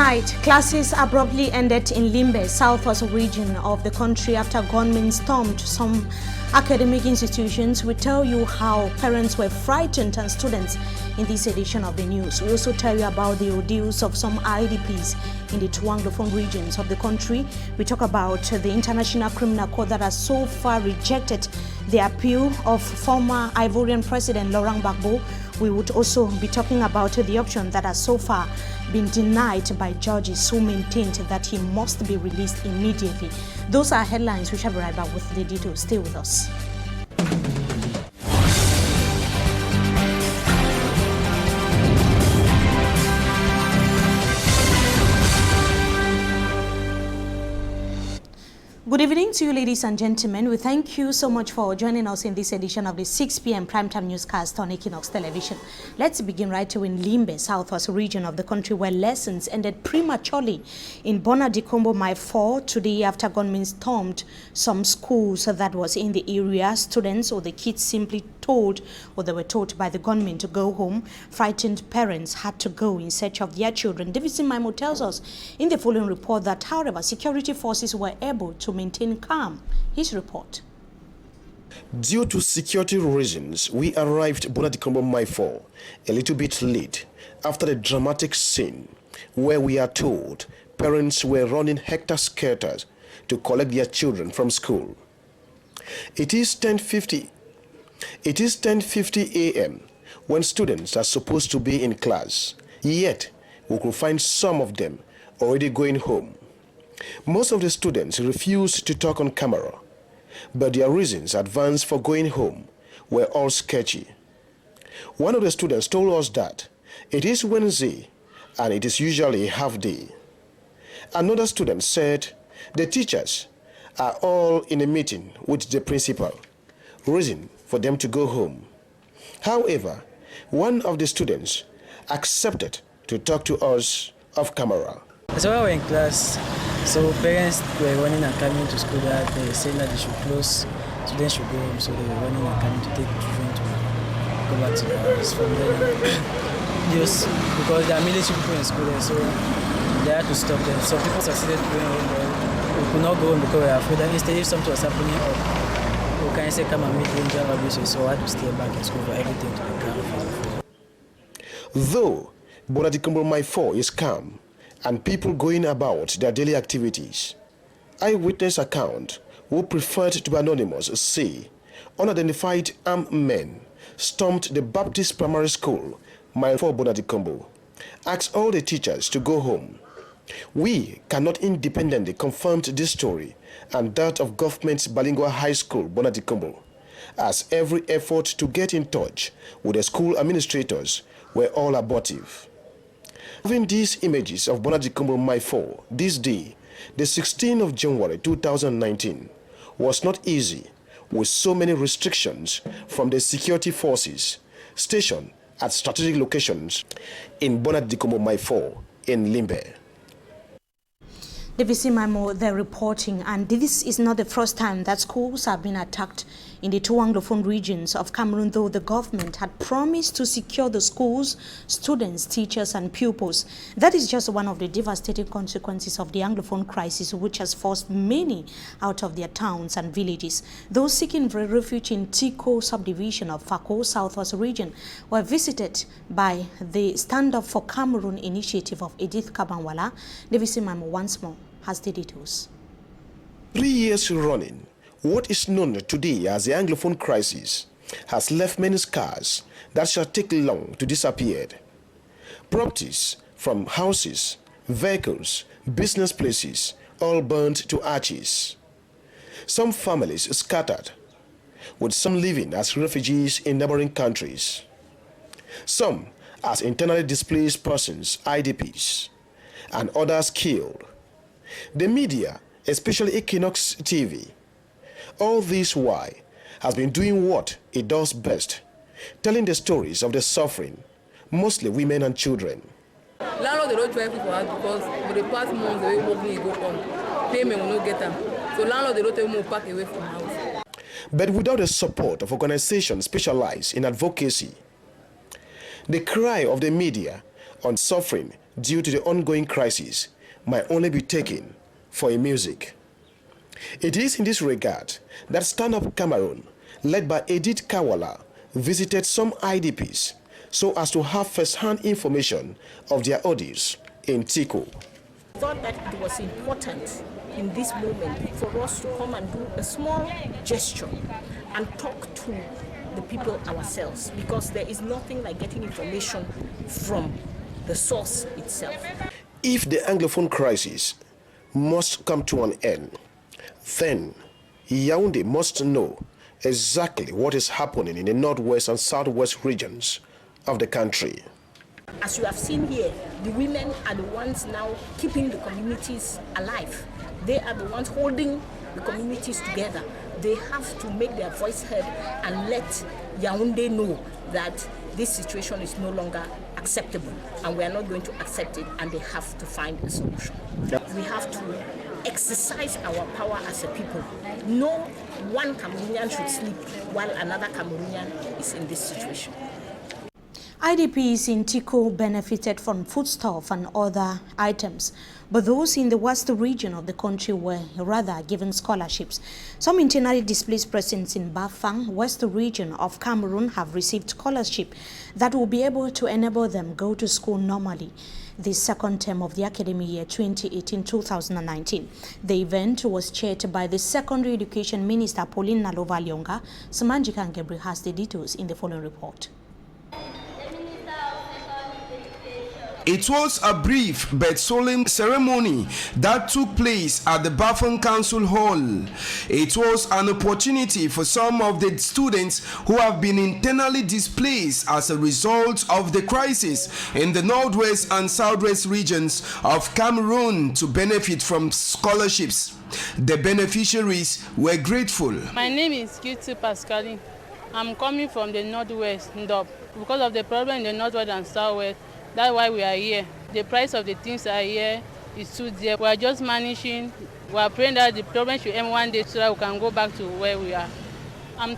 Tonight, classes abruptly ended in Limbe, southwest region of the country after gunmen stormed some academic institutions. We tell you how parents were frightened and students in this edition of the news. We also tell you about the ordeals of some IDPs in the two Anglophone regions of the country. We talk about the International Criminal Court that has so far rejected the appeal of former Ivorian President Laurent Gbagbo. We would also be talking about the option that has so far been denied by judges who maintained that he must be released immediately. Those are headlines. We shall be right back with the details. Stay with us. Good evening to you, ladies and gentlemen. We thank you so much for joining us in this edition of the 6 p.m. primetime newscast on Equinoxe television. Let's begin right away in Limbe, southwest region of the country, where lessons ended prematurely in Bonadikombo Mile 4 today after gunmen stormed some schools that was in the area. Students or the kids simply told, or they were told by the gunmen to go home. Frightened parents had to go in search of their children. David Maimo tells us in the following report that, however, security forces were able to maintain calm. His report. Due to security reasons, we arrived at Bonadikombo Mile 4 a little bit late after the dramatic scene where we are told parents were running hectare-skelter to collect their children from school. It is 10:50 a.m. when students are supposed to be in class, yet we could find some of them already going home. Most of the students refused to talk on camera, but their reasons advanced for going home were all sketchy. One of the students told us that it is Wednesday and it is usually a half day. Another student said the teachers are all in a meeting with the principal, reason for them to go home. However, one of the students accepted to talk to us off camera. So when we were in class, so parents were running and coming to school that they saying that they should close, students should go home, so they were running and coming to take children to go back to their house. From then, just because there are military people in school there, so they had to stop them. Some people succeeded going home, but we could not go home because we were afraid that instead if something was happening, we can't say come and meet danger abuses, so I had to stay back in school for everything to be calm. Though Bonadikombo Mile 4 is calm and people going about their daily activities, eyewitness account who preferred to be anonymous say unidentified armed men stormed the Baptist Primary School, Mile 4 Bonadikombo, asked all the teachers to go home. We cannot independently confirm this story and that of government's bilingual high school, Bonadikombo, as every effort to get in touch with the school administrators were all abortive. Having these images of Bonadikombo Mile 4 this day, the 16th of January 2019, was not easy with so many restrictions from the security forces stationed at strategic locations in Bonadikombo Mile 4 in Limbe. David Maimo, they're reporting, and this is not the first time that schools have been attacked in the two Anglophone regions of Cameroon, though the government had promised to secure the schools, students, teachers, and pupils. That is just one of the devastating consequences of the Anglophone crisis, which has forced many out of their towns and villages. Those seeking refuge in Tiko subdivision of Fako, southwest region, were visited by the Stand Up for Cameroon initiative of Edith Kabanwala. David Maimo once more has the details. 3 years running, what is known today as the Anglophone crisis has left many scars that shall take long to disappear. Properties from houses, vehicles, business places, all burned to ashes. Some families scattered, with some living as refugees in neighboring countries. Some as internally displaced persons, IDPs, and others killed. The media, especially Equinoxe TV, all this while has been doing what it does best, telling the stories of the suffering, mostly women and children. Landlord they don't try for us because for the past months they were working go on. Payment will not get them. So landlord they don't tell me to pack away from house. But without the support of organizations specialized in advocacy, the cry of the media on suffering due to the ongoing crisis might only be taken for a music. It is in this regard that Stand Up Cameroun, led by Edith Kawala, visited some IDPs so as to have first-hand information of their ordeals in Tico. I thought that it was important in this moment for us to come and do a small gesture and talk to the people ourselves, because there is nothing like getting information from the source itself. If the Anglophone crisis must come to an end, then Yaoundé must know exactly what is happening in the northwest and southwest regions of the country. As you have seen here, the women are the ones now keeping the communities alive. They are the ones holding the communities together. They have to make their voice heard and let Yaoundé know that this situation is no longer acceptable and we are not going to accept it, and they have to find a solution. We have to exercise our power as a people. No one Cameroonian should sleep while another Cameroonian is in this situation. IDPs in Tico benefited from foodstuff and other items, but those in the west region of the country were rather given scholarships. Some internally displaced persons in Bafang, west region of Cameroon, have received scholarship that will be able to enable them go to school normally the second term of the academic year 2018-2019. The event was chaired by the Secondary Education Minister Pauline Nalova-Lyonga. Samanjika Gabriel has the details in the following report. It was a brief but solemn ceremony that took place at the Bafang Council Hall. It was an opportunity for some of the students who have been internally displaced as a result of the crisis in the northwest and southwest regions of Cameroon to benefit from scholarships. The beneficiaries were grateful. My name is Kitty Pascaline. I'm coming from the northwest, Ndop. Because of the problem in the northwest and southwest, that's why we are here. The price of the things are here is too dear. We are just managing. We are praying that the problem should end one day so that we can go back to where we are.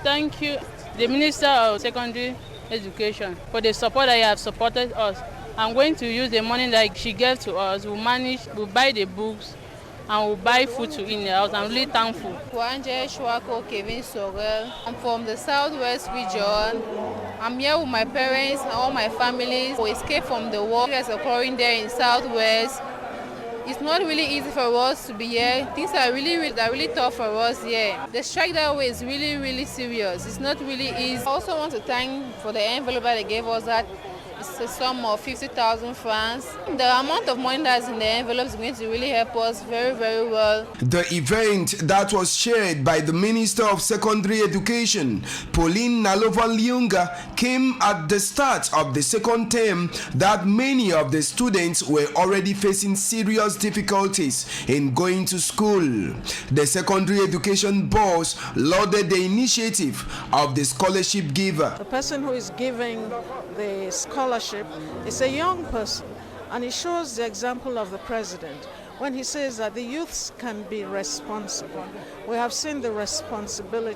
Thank you, the Minister of Secondary Education, for the support that you have supported us. I'm going to use the money that she gave to us. We'll manage, we'll buy the books, and we'll buy food to eat in the house. I'm really thankful. I'm from the southwest region. I'm here with my parents and all my families. We escaped from the war that's occurring there in southwest. It's not really easy for us to be here. Things are really tough for us here. The strike that way is really serious. It's not really easy. I also want to thank for the envelope that they gave us. That it's a sum of 50,000 francs. The amount of money that's in the envelope is going to really help us very well. The event that was chaired by the Minister of Secondary Education, Pauline Nalova-Lyonga, came at the start of the second term that many of the students were already facing serious difficulties in going to school. The Secondary Education boss lauded the initiative of the scholarship giver. The person who is giving the scholarship is a young person, and it shows the example of the president when he says that the youths can be responsible. We have seen the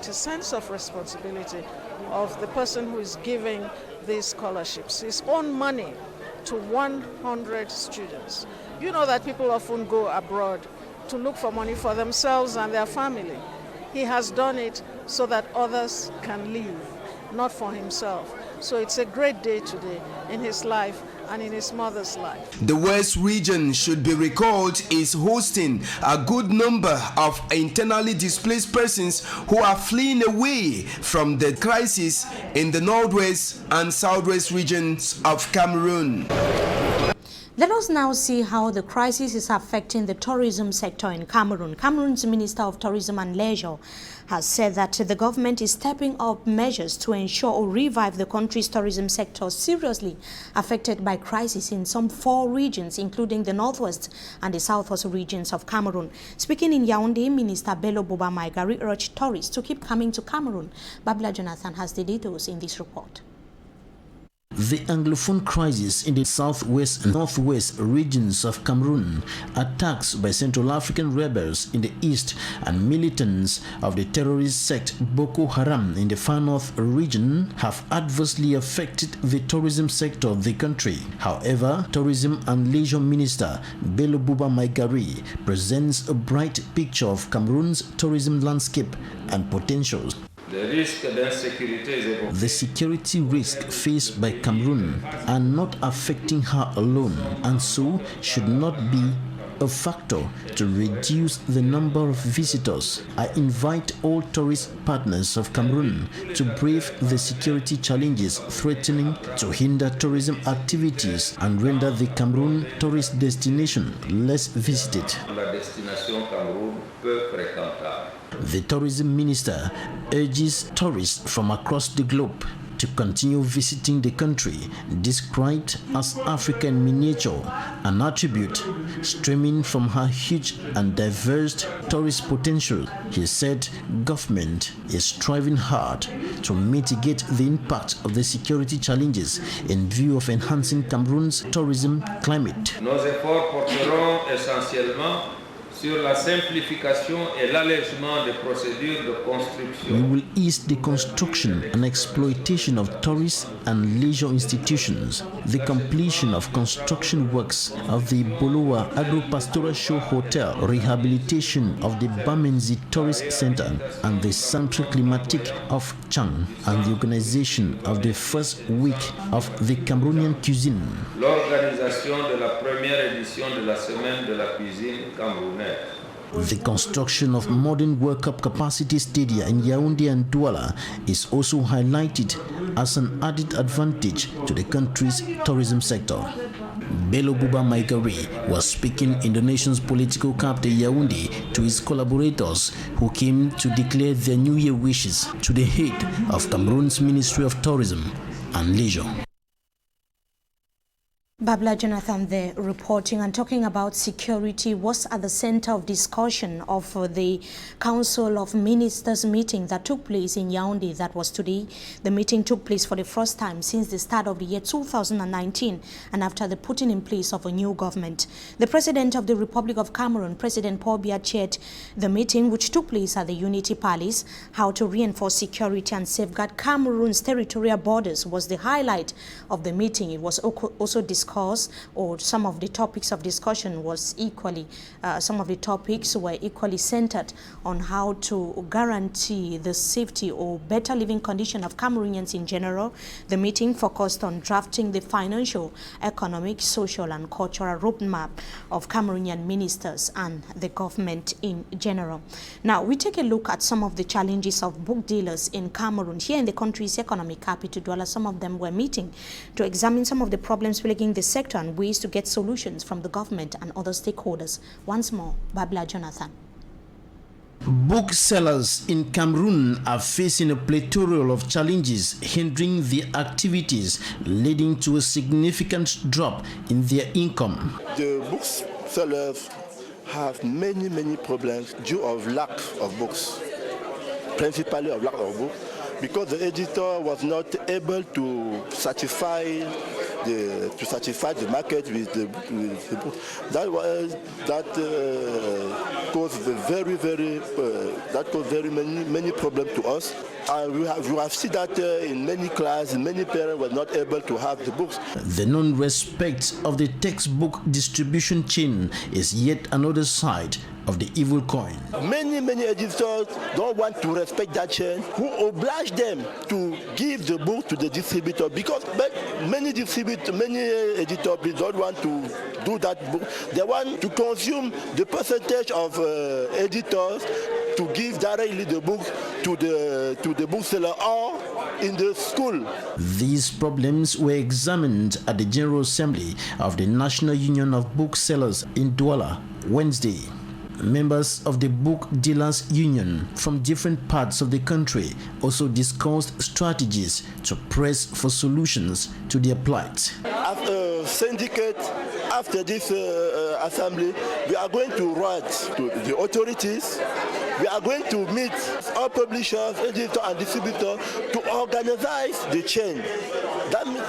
sense of responsibility of the person who is giving these scholarships. His own money to 100 students. You know that people often go abroad to look for money for themselves and their family. He has done it so that others can live, not for himself. So it's a great day today in his life and in his mother's life. The West region, should be recalled, is hosting a good number of internally displaced persons who are fleeing away from the crisis in the northwest and southwest regions of Cameroon. Let us now see how the crisis is affecting the tourism sector in Cameroon. Cameroon's Minister of Tourism and Leisure has said that the government is stepping up measures to ensure or revive the country's tourism sector seriously affected by crisis in some 4 regions, including the northwest and the southwest regions of Cameroon. Speaking in Yaoundé, Minister Bello Boba Maigari urged tourists to keep coming to Cameroon. Babla Jonathan has the details in this report. The Anglophone crisis in the southwest and northwest regions of Cameroon, attacks by Central African rebels in the east, and militants of the terrorist sect Boko Haram in the far north region have adversely affected the tourism sector of the country. However, Tourism and Leisure Minister Bello Buba Maigari presents a bright picture of Cameroon's tourism landscape and potentials. The security risks faced by Cameroon are not affecting her alone, and so should not be a factor to reduce the number of visitors. I invite all tourist partners of Cameroon to brave the security challenges threatening to hinder tourism activities and render the Cameroon tourist destination less visited. The tourism minister urges tourists from across the globe to continue visiting the country, described as Africa in miniature, an attribute stemming from her huge and diverse tourist potential. He said government is striving hard to mitigate the impact of the security challenges in view of enhancing Cameroon's tourism climate. Nos efforts porteront essentiellement sur la simplification et l'allègement des procédures de construction. We will ease the construction and exploitation of tourist and leisure institutions, the completion of construction works of the Bolowa Agro-Pastoral Show Hotel, rehabilitation of the Bamenzi Tourist Center and the Centre Climatique of Chang, and the organization of the first week of the Cameroonian cuisine. L'organisation de la première édition de la Semaine de la cuisine camerounaise. The construction of modern World Cup capacity stadia in Yaoundé and Douala is also highlighted as an added advantage to the country's tourism sector. Bello Buba Maigari was speaking in the nation's political capital Yaoundé to his collaborators who came to declare their New Year wishes to the head of Cameroon's Ministry of Tourism and Leisure. Babla Jonathan there reporting and talking about security was at the center of discussion of the Council of Ministers meeting that took place in Yaoundé. That was today. The meeting took place for the first time since the start of the year 2019 and after the putting in place of a new government. The President of the Republic of Cameroon, President Paul Biya, chaired the meeting which took place at the Unity Palace. How to reinforce security and safeguard Cameroon's territorial borders was the highlight of the meeting. It was also discussed, or some of the topics of discussion was equally, some of the topics were equally centered on how to guarantee the safety or better living condition of Cameroonians in general. The meeting focused on drafting the financial, economic, social and cultural roadmap of Cameroonian ministers and the government in general. Now, we take a look at some of the challenges of book dealers in Cameroon. Here in the country's economic capital, Douala, some of them were meeting to examine some of the problems plaguing the sector and ways to get solutions from the government and other stakeholders. Once more, Babla Jonathan. Booksellers in Cameroon are facing a plethora of challenges hindering their activities, leading to a significant drop in their income. The booksellers have many problems due of lack of books, principally of lack of books, because the editor was not able to satisfy the market with the book. That caused very many problems to us. And we have seen that in many classes, many parents were not able to have the books. The non-respect of the textbook distribution chain is yet another side of the evil coin. Many editors don't want to respect that chain, who oblige them to give the book to the distributor, because many editors don't want to do that book. They want to consume the percentage of editors to give directly the book to the bookseller or in the school. These problems were examined at the General Assembly of the National Union of Booksellers in Douala Wednesday. Members of the Book Dealers Union from different parts of the country also discussed strategies to press for solutions to their plight. As a syndicate, after this assembly, we are going to write to the authorities. We are going to meet all publishers, editors and distributors to organize the chain. That means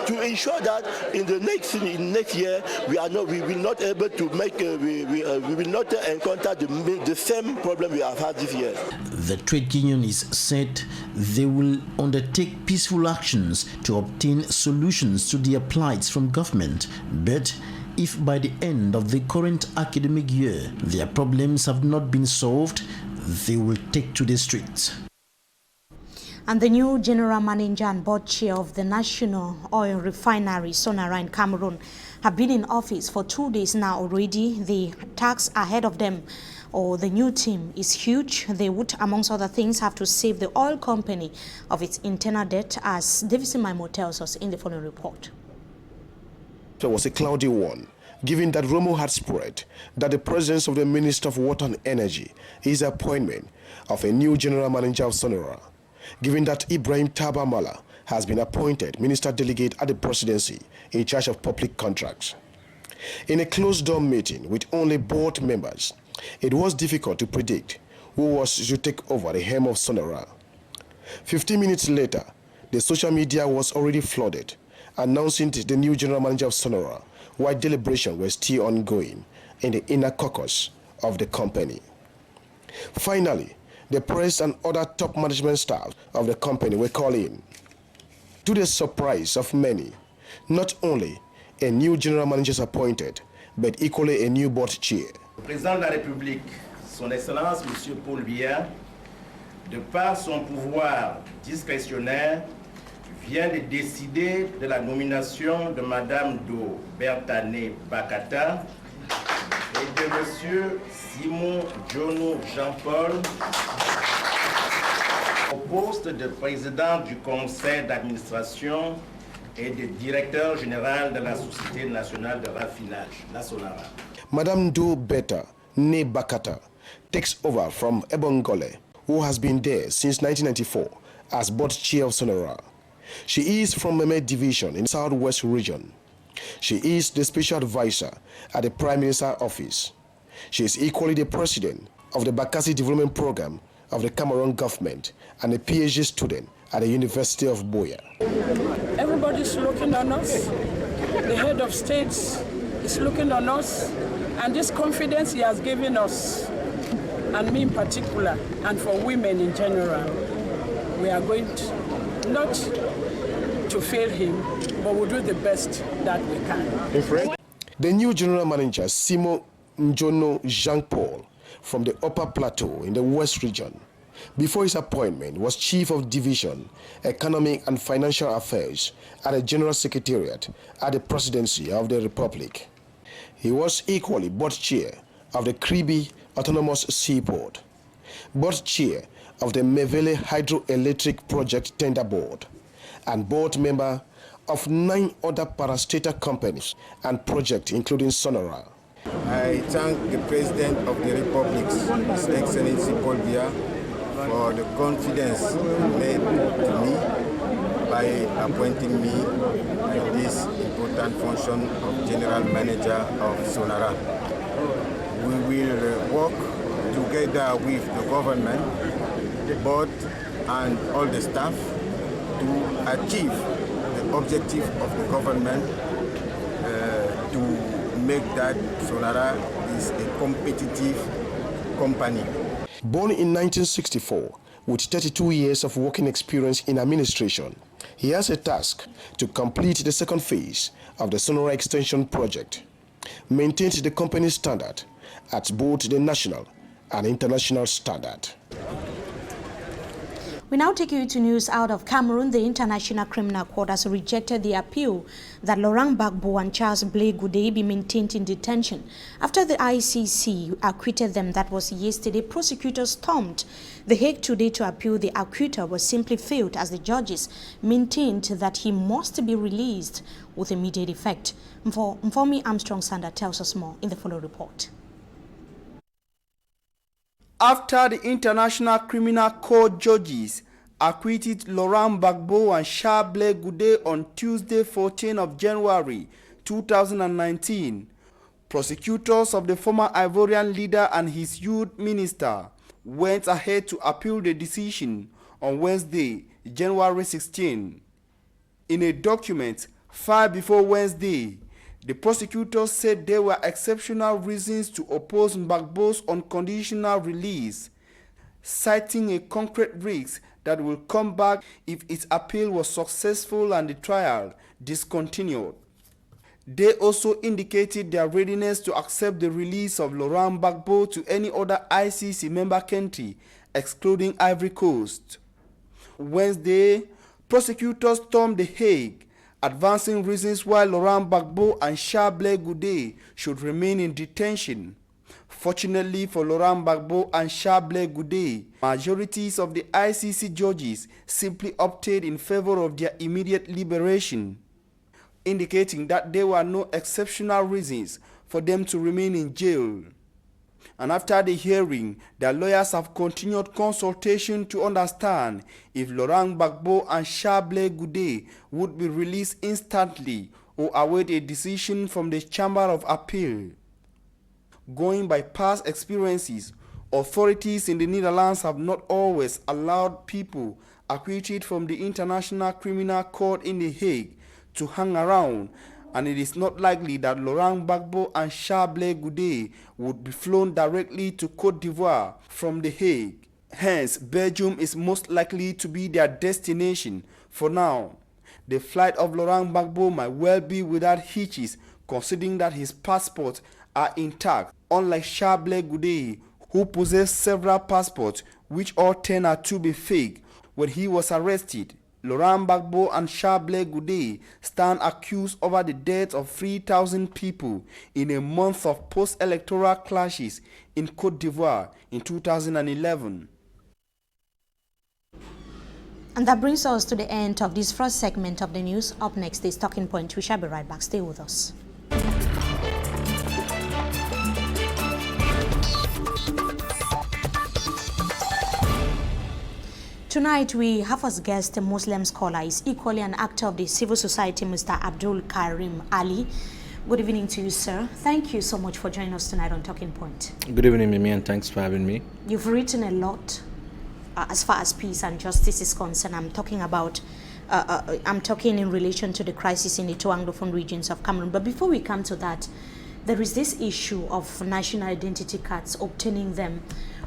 to ensure that in the next year we will not able to make we will not encounter the same problem we have had this year. The trade union is said they will undertake peaceful actions to obtain solutions to their plights from government, but if by the end of the current academic year their problems have not been solved, they will take to the streets. And the new general manager and board chair of the National Oil Refinery, Sonara in Cameroon, have been in office for 2 days now already. The task ahead of them, or the new team, is huge. They would, amongst other things, have to save the oil company of its internal debt, as Davis Maimo tells us in the following report. It was a cloudy one, given that rumor had spread that the presence of the Minister of Water and Energy is the appointment of a new general manager of Sonara, given that Ibrahim Taba Mala has been appointed Minister Delegate at the Presidency in charge of public contracts. In a closed-door meeting with only board members, it was difficult to predict who was to take over the helm of Sonara. 15 minutes later, the social media was already flooded, announcing the new general manager of Sonara, while deliberations were still ongoing in the inner caucus of the company. Finally, the press and other top management staff of the company were called in. To the surprise of many, not only a new general manager is appointed, but equally a new board chair. Le président de la République, son Excellence M. Paul Biya, de par son pouvoir discrétionnaire, vient de décider de la nomination de Madame Do Bertane Bakata et de Monsieur Simon Jono Jean-Paul au poste de président du conseil d'administration et de directeur général de la Société nationale de raffinage, la Sonara. Madame Do Bertane Bakata takes over from Ebongole, who has been there since 1994 as board chair of Sonara. She is from Meme Division in the Southwest region. She is the special advisor at the Prime Minister's office. She is equally the president of the Bakassi Development Program of the Cameroon government and a PhD student at the University of Boya. Everybody's looking on us. The head of states is looking on us, and this confidence he has given us, and me in particular, and for women in general, we are going to not to fail him, but we'll do the best that we can. The new general manager, Simon Njono Jean-Paul, from the Upper Plateau in the West region, before his appointment was Chief of Division, Economic and Financial Affairs at the General Secretariat at the Presidency of the Republic. He was equally board chair of the Kribi Autonomous Seaport, board chair of the Mevele Hydroelectric Project Tender Board, and board member of 9 other parastatal companies and projects, including Sonara. I thank the President of the Republic, His Excellency Paul Biya, for the confidence made to me by appointing me in this important function of General Manager of Sonara. We will work together with the government, the board, and all the staff to achieve the objective of the government to make that Sonara is a competitive company. Born in 1964, with 32 years of working experience in administration, he has a task to complete the second phase of the Sonara Extension Project, maintain the company's standard at both the national and international standard. We now take you to news out of Cameroon. The International Criminal Court has rejected the appeal that Laurent Gbagbo and Charles Blé Goudé be maintained in detention. After the ICC acquitted them, that was yesterday, prosecutors stormed The Hague today to appeal the acquitter was simply failed as the judges maintained that he must be released with immediate effect. Mfomi Armstrong Sander tells us more in the following report. After the International Criminal Court judges acquitted Laurent Gbagbo and Charles Blé Goudé on Tuesday, 14 of January 2019, prosecutors of the former Ivorian leader and his youth minister went ahead to appeal the decision on Wednesday, January 16. In a document Far before Wednesday, the prosecutors said there were exceptional reasons to oppose Gbagbo's unconditional release, citing a concrete risk that will come back if its appeal was successful and the trial discontinued. They also indicated their readiness to accept the release of Laurent Gbagbo to any other ICC member country, excluding Ivory Coast. Wednesday, prosecutors stormed The Hague, advancing reasons why Laurent Gbagbo and Charles Goudé should remain in detention. Fortunately for Laurent Gbagbo and Charles Goudé, majorities of the ICC judges simply opted in favor of their immediate liberation, indicating that there were no exceptional reasons for them to remain in jail. And after the hearing, their lawyers have continued consultation to understand if Laurent Gbagbo and Charles Goudé would be released instantly or await a decision from the Chamber of Appeal. Going by past experiences, authorities in the Netherlands have not always allowed people acquitted from the International Criminal Court in The Hague to hang around, and it is not likely that Laurent Gbagbo and Charles Goudé would be flown directly to Côte d'Ivoire from The Hague. Hence, Belgium is most likely to be their destination for now. The flight of Laurent Gbagbo might well be without hitches, considering that his passports are intact, unlike Charles Goudé, who possessed several passports, which all turned out to be fake when he was arrested. Laurent Gbagbo and Charles Goudé stand accused over the death of 3,000 people in a month of post-electoral clashes in Côte d'Ivoire in 2011. And that brings us to the end of this first segment of the news. Up next is Talking Point. We shall be right back. Stay with us. Tonight, we have as guest a Muslim scholar. He's equally an actor of the civil society, Mr. Abdul Karim Ali. Good evening to you, sir. Thank you so much for joining us tonight on Talking Point. Good evening, Mimi, and thanks for having me. You've written a lot as far as peace and justice is concerned. I'm talking in relation to the crisis in the two Anglophone regions of Cameroon. But before we come to that, there is this issue of national identity cards, obtaining them,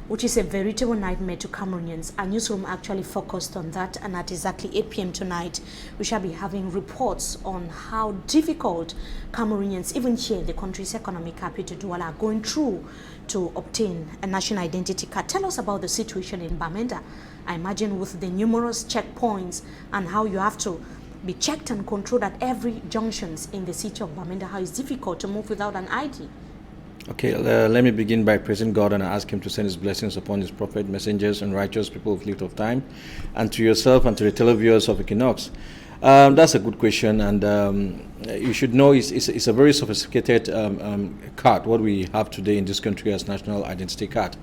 which is a veritable nightmare to Cameroonians. Our newsroom actually focused on that, and at exactly 8 p.m. tonight, we shall be having reports on how difficult Cameroonians, even here, the country's economic capital, Douala, are going through to obtain a national identity card. Tell us about the situation in Bamenda. I imagine with the numerous checkpoints and how you have to be checked and controlled at every junctions in the city of Bamenda, how it's difficult to move without an ID. Okay, let me begin by praising God and ask Him to send His blessings upon His prophet, messengers, and righteous people of length of time, and to yourself and to the televiewers of Equinoxe. That's a good question, and you should know it's a very sophisticated card, what we have today in this country as national identity card.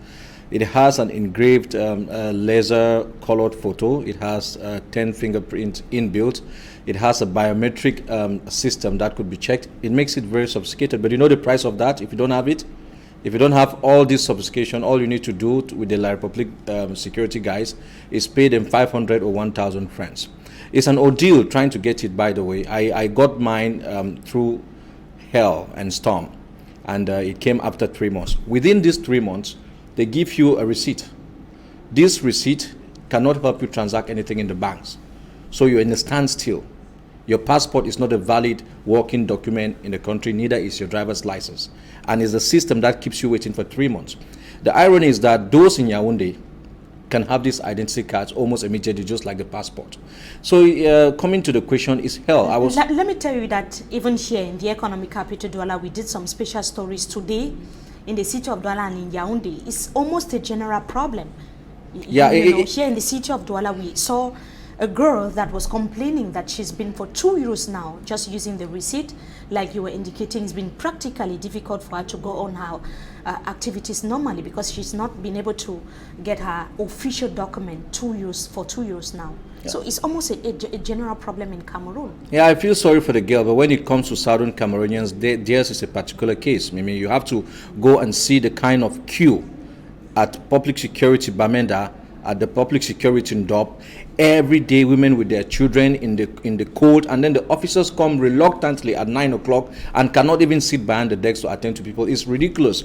It has an engraved laser-colored photo. It has 10 fingerprints inbuilt. It has a biometric system that could be checked. It makes it very sophisticated. But you know the price of that if you don't have it? If you don't have all this sophistication, all you need to do with the La Republique security guys is pay them 500 or 1,000 francs. It's an ordeal trying to get it, by the way. I got mine through hell and storm, and it came after 3 months. Within these 3 months, they give you a receipt. This receipt cannot help you transact anything in the banks. So you're in a standstill. Your passport is not a valid working document in the country, neither is your driver's license. And it's a system that keeps you waiting for 3 months. The irony is that those in Yaoundé can have these identity cards almost immediately, just like the passport. So coming to the question is hell. Let me tell you that even here in the economic capital, Douala, we did some special stories today. In the city of Douala and in Yaoundé, it's almost a general problem. Yeah, here in the city of Douala, we saw a girl that was complaining that she's been for 2 years now just using the receipt. Like you were indicating, it's been practically difficult for her to go on her activities normally because she's not been able to get her official document for 2 years now. Yeah. So it's almost a general problem in Cameroon. Yeah, I feel sorry for the girl, but when it comes to Southern Cameroonians, theirs is a particular case. I mean, you have to go and see the kind of queue at public security Bamenda at the public security in Dop. Every day, women with their children in the cold, and then the officers come reluctantly at 9 o'clock and cannot even sit behind the decks to attend to people. It's ridiculous.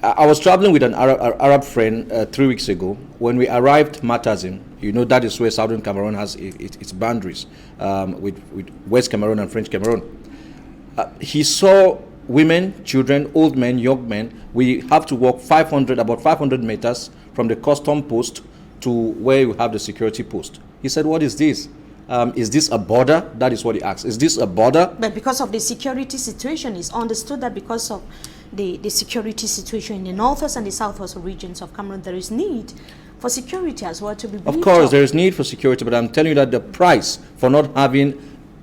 I was traveling with an Arab friend 3 weeks ago. When we arrived Matazim, you know that is where Southern Cameroon has its boundaries with West Cameroon and French Cameroon. He saw women, children, old men, young men. We have to walk about 500 meters from the custom post to where we have the security post. He said, "What is this? Is this a border?" That is what he asked. Is this a border? But because of the security situation, it's understood that because of the security situation in the northwest and the southwest regions of Cameroon, there is need for security as well to be built Of course, up. there is need for security, but I'm telling you that the price for not having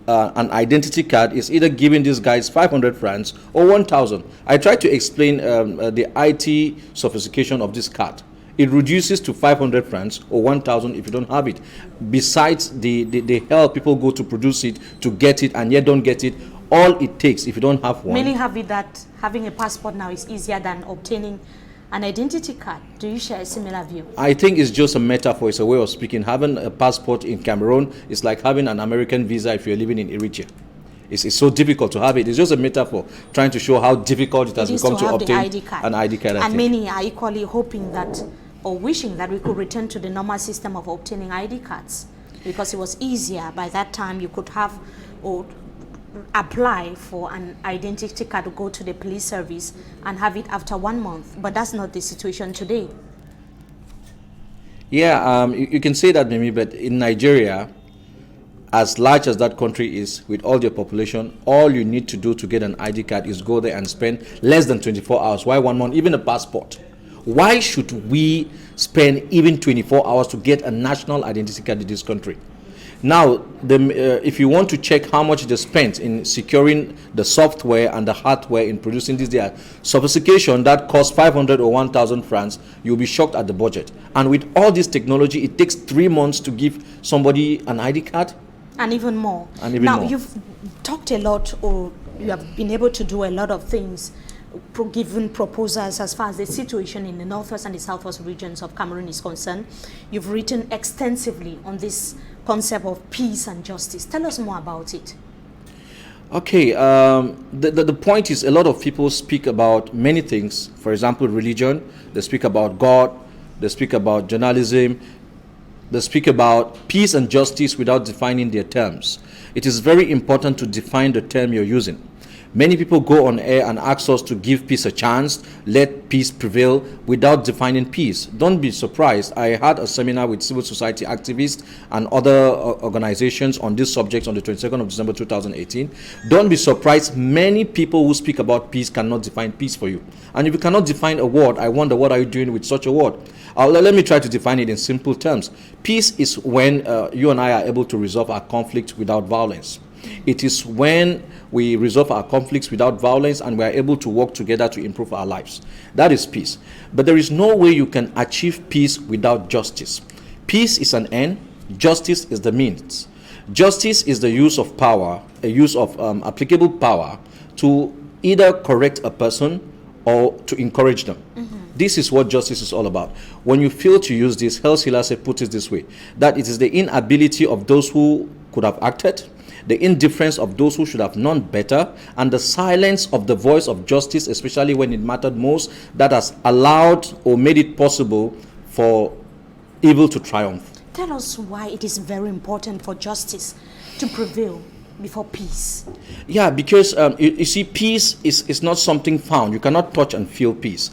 an identity card is either giving these guys 500 francs or 1,000. I tried to explain the IT sophistication of this card. It reduces to 500 francs or 1,000 if you don't have it. Besides the hell people go to produce it, to get it, and yet don't get it. All it takes, if you don't have one. Many have it that having a passport now is easier than obtaining an identity card. Do you share a similar view? I think it's just a metaphor. It's a way of speaking. Having a passport in Cameroon is like having an American visa if you're living in Eritrea. It's so difficult to have it. It's just a metaphor trying to show how difficult it has become to obtain an ID card. And many are equally hoping that or wishing that we could return to the normal system of obtaining ID cards, because it was easier. By that time you could have or apply for an identity card to go to the police service and have it after 1 month. But that's not the situation today. Yeah, you can say that, Mimi, but in Nigeria, as large as that country is, with all their population, all you need to do to get an ID card is go there and spend less than 24 hours. Why 1 month? Even a passport. Why should we spend even 24 hours to get a national identity card in this country? Now, if you want to check how much it is spent in securing the software and the hardware in producing this sophistication that costs 500 or 1,000 francs, you'll be shocked at the budget. And with all this technology, it takes 3 months to give somebody an ID card. And even more. Now, you've talked a lot, or you have been able to do a lot of things, given proposals as far as the situation in the northwest and the southwest regions of Cameroon is concerned. You've written extensively on this concept of peace and justice. Tell us more about it. Okay, the point is, a lot of people speak about many things. For example, religion. They speak about God. They speak about journalism. They speak about peace and justice without defining their terms. It is very important to define the term you're using. Many people go on air and ask us to give peace a chance, let peace prevail, without defining peace. Don't be surprised. I had a seminar with civil society activists and other organizations on this subject on the 22nd of December 2018. Don't be surprised. Many people who speak about peace cannot define peace for you. And if you cannot define a word, I wonder what are you doing with such a word? Let me try to define it in simple terms. Peace is when you and I are able to resolve our conflict without violence. It is when we resolve our conflicts without violence and we are able to work together to improve our lives. That is peace. But there is no way you can achieve peace without justice. Peace is an end, justice is the means. Justice is the use of power, a use of applicable power to either correct a person or to encourage them. This is what justice is all about. When you fail to use this, Haile Selassie put it this way, that it is the inability of those who could have acted, the indifference of those who should have known better, and the silence of the voice of justice, especially when it mattered most, that has allowed or made it possible for evil to triumph. Tell us why it is very important for justice to prevail before peace. Yeah, because you see, peace is not something found. You cannot touch and feel peace.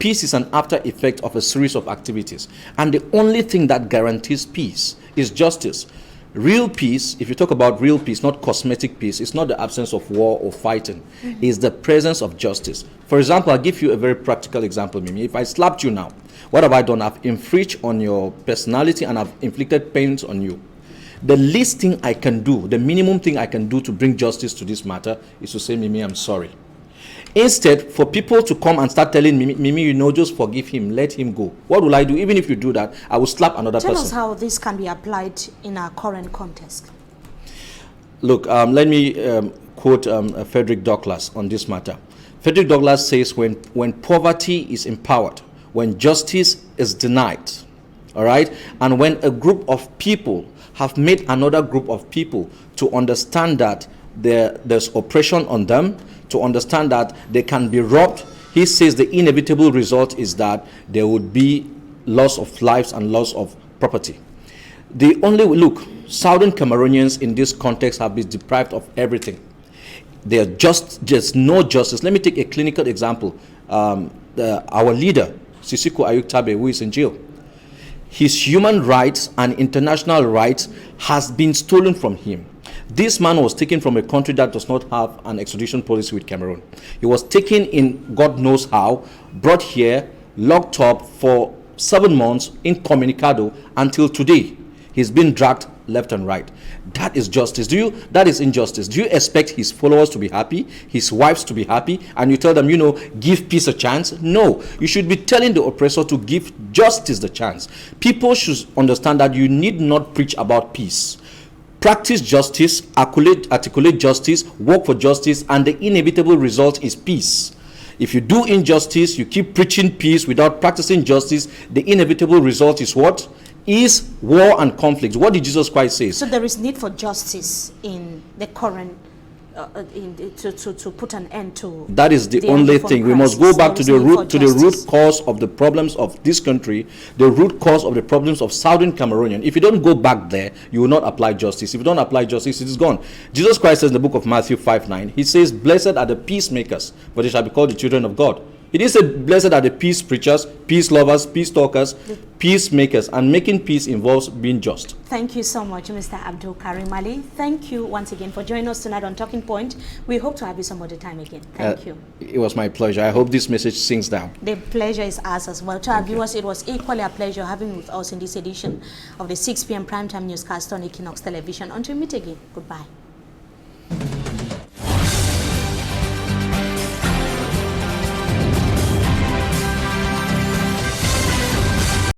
Peace is an after effect of a series of activities. And the only thing that guarantees peace is justice. Real peace, if you talk about real peace, not cosmetic peace, it's not the absence of war or fighting. It's the presence of justice. For example, I'll give you a very practical example, Mimi. If I slapped you now, what have I done? I've infringed on your personality and I've inflicted pains on you. The least thing I can do, the minimum thing I can do to bring justice to this matter is to say, Mimi, I'm sorry. Instead, for people to come and start telling Mimi, you know, just forgive him, let him go. What will I do? Even if you do that, I will slap another person. Tell us how this can be applied in our current context. Look, let me quote Frederick Douglass on this matter. Frederick Douglass says, when poverty is empowered, when justice is denied, All right? And when a group of people have made another group of people to understand that there's oppression on them, to understand that they can be robbed, he says the inevitable result is that there would be loss of lives and loss of property. Southern Cameroonians in this context have been deprived of everything. There's no justice. Let me take a clinical example. Our leader, Sisiko Ayuktabe, who is in jail, his human rights and international rights has been stolen from him. This man was taken from a country that does not have an extradition policy with Cameroon. He was taken in God knows how, brought here, locked up for 7 months, incommunicado, until today. He's been dragged left and right. That is justice. That is injustice. Do you expect his followers to be happy, his wives to be happy, and you tell them, give peace a chance? No. You should be telling the oppressor to give justice the chance. People should understand that you need not preach about peace. Practice justice, articulate justice, work for justice, and the inevitable result is peace. If you do injustice, you keep preaching peace without practicing justice, the inevitable result is what? Is war and conflict. What did Jesus Christ say? So there is need for justice in the current, to put an end to. That is the only thing. We must go back to the root cause of the problems of this country, the root cause of the problems of Southern Cameroonian. If you don't go back there, you will not apply justice. If you don't apply justice, it is gone. Jesus Christ says in the book of Matthew 5:9, he says, "Blessed are the peacemakers, for they shall be called the children of God." It is blessed are the peace preachers, peace lovers, peace talkers, peacemakers, and making peace involves being just. Thank you so much, Mr. Abdul Karim Ali. Thank you once again for joining us tonight on Talking Point. We hope to have you some other time again. Thank you. It was my pleasure. I hope this message sinks down. The pleasure is ours as well. To our viewers, it was equally a pleasure having you with us in this edition of the 6 p.m. primetime newscast on Equinoxe Television. Until we meet again, goodbye.